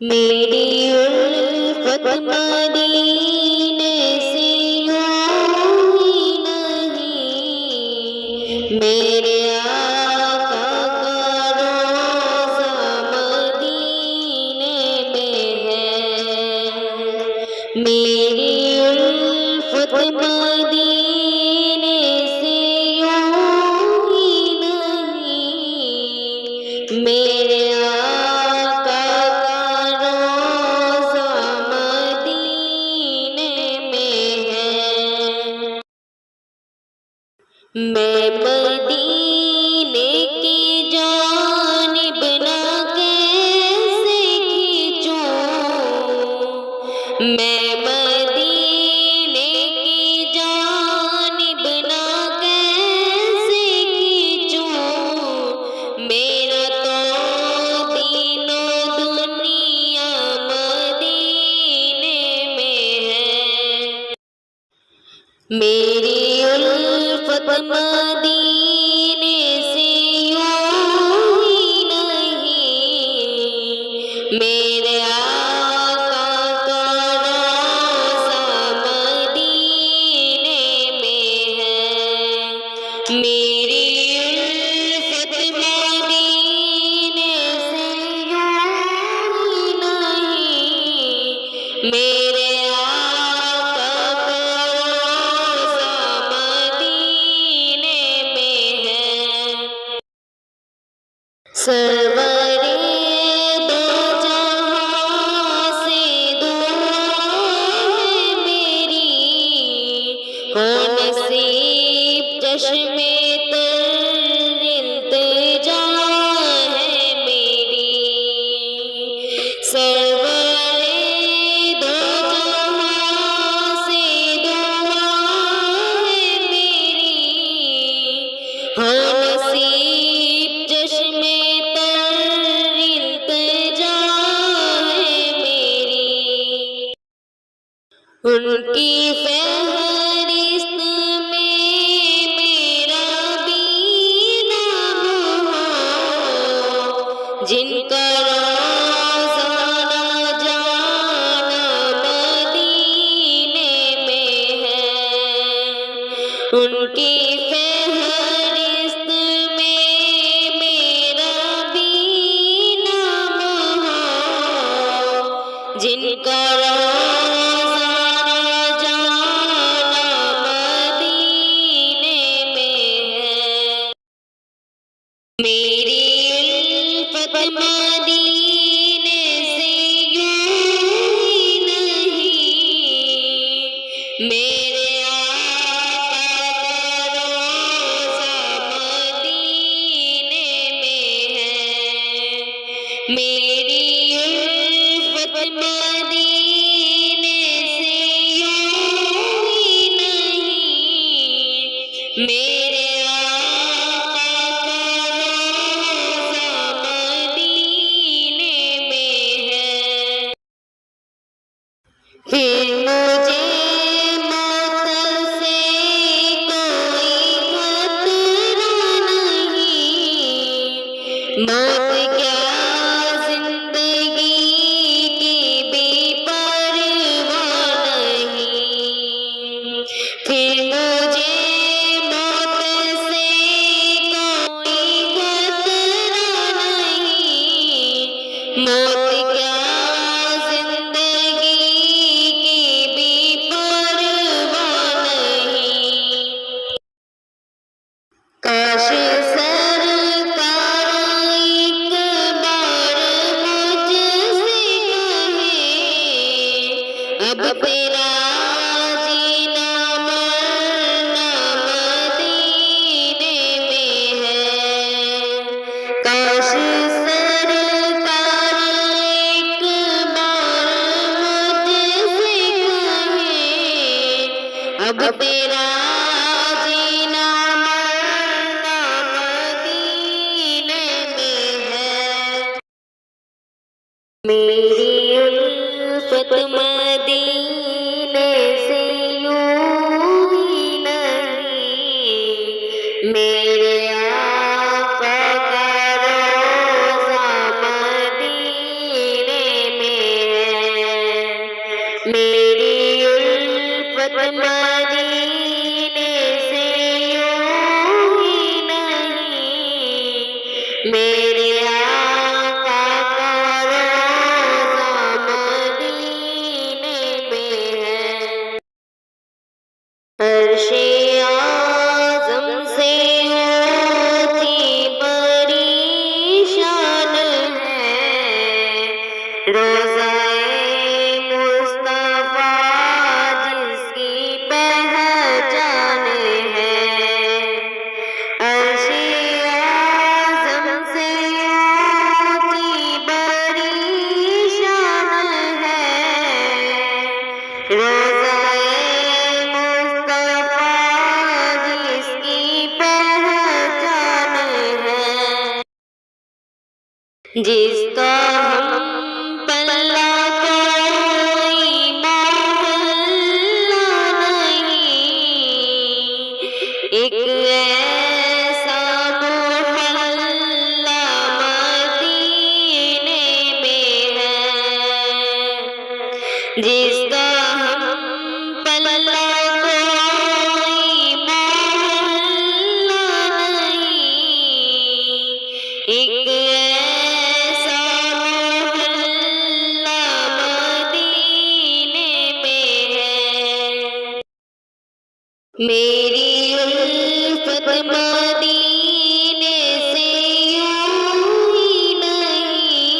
मेरी उल्फत मदीने से यूं ही नहीं, मेरे आका का रोज़ा मदीने में है। मेरी उल्फत मदीने से यूं ही नहीं, मेरे मैं मदीने की जानिब ना कैसे खींचूं, मैं मदीने की जानिब ना कैसे खींचूं, मेरा तो दीनो दुनिया मदीने में है। मेरी उल्फत मदीने से यूं ही नहीं, मेरे आका का रोज़ा मदीने में है। मेरी उल्फत मदीने से यूं ही नहीं, मेरे सरवरे दो जहां से दुआ है मेरी, हो नसीब चश्मे तर इल्तिजा है मेरी। सरवरे दो जहां से दुआ है मेरी, हो नसीब चश्मे उनकी फहरिस्त में मेरा भी नाम हो, जिनका रोज़ा ना जाना मदीने में है। उनकी फहरिस्त में मेरा भी नाम हो, जिनका मेरी उल्फत मदीने से यूं ही नहीं, मेरे आका का रोज़ा मदीने में है। मेरी उल्फत मदीने से यूं ही नहीं, मेरे फिर मुझे मौत से कोई खतरा नहीं, मौत क्या जिंदगी की भी परवाह नहीं। फिर मुझे मौत से कोई खतरा नहीं, मौत क्या काश सरकार एक बार मुझसे कहे, अब तेरा जीना मरना मदीने में है। काश सरकार एक बार मुझसे कहे, अब तेरा जीना मेरी उल्फत मदीने से यूं ही नहीं, मेरे आका का रोज़ा मदीने में मेरी उल्फत मदीने से यूं ही नहीं, मेरे आका का रोज़ा मदीने में है। अर्शे आज़म से ऊँची बड़ी शान है, रोज़ाए मुस्तफ़ा जिसकी पहचान है। अर्शे आज़म से ऊँची बड़ी शान है, रोज़ाए मुस्तफ़ा जिसकी पहचान है। जिसका हम पल्ला कोई मोहल्ला नहीं, एक ऐसा मोहल्ला मदीने में है। जिसका हम पल्ला कोई मोहल्ला नहीं, एक ऐसा मोहल्ला मदीने में है। मेरी उल्फत मदीने से यूं ही नहीं,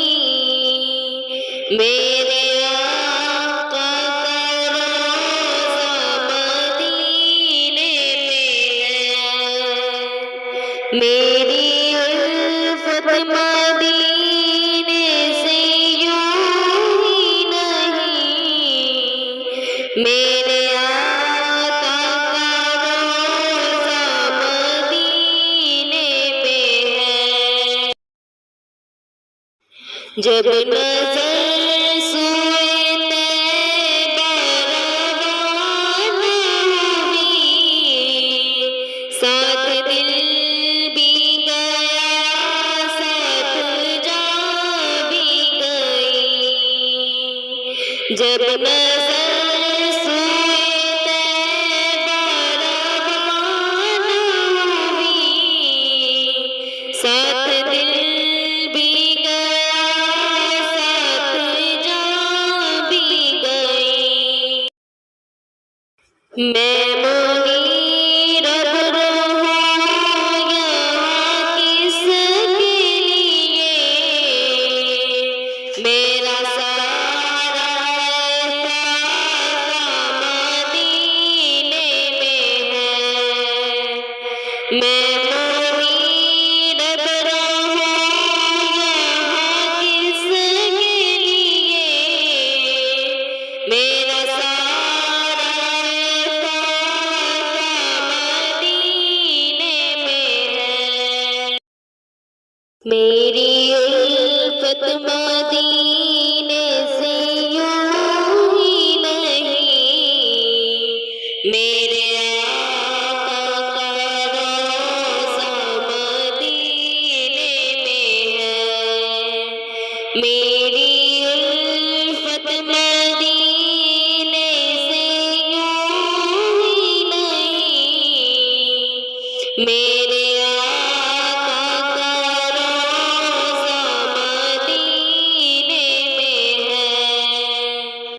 मेरे आका का रोज़ा मदीने में है। मेरी उल्फत मदीने से यूं ही नहीं, मेरे आका का रोज़ा मदीने में है। जब नज़र सूए तैबा रवाना हुई, साथ दिल भी गया, साथ जान भी गई। जब नज़र सूए तैबा रवाना हुई, साथ दिल भी गया, साथ जान भी गई। मैं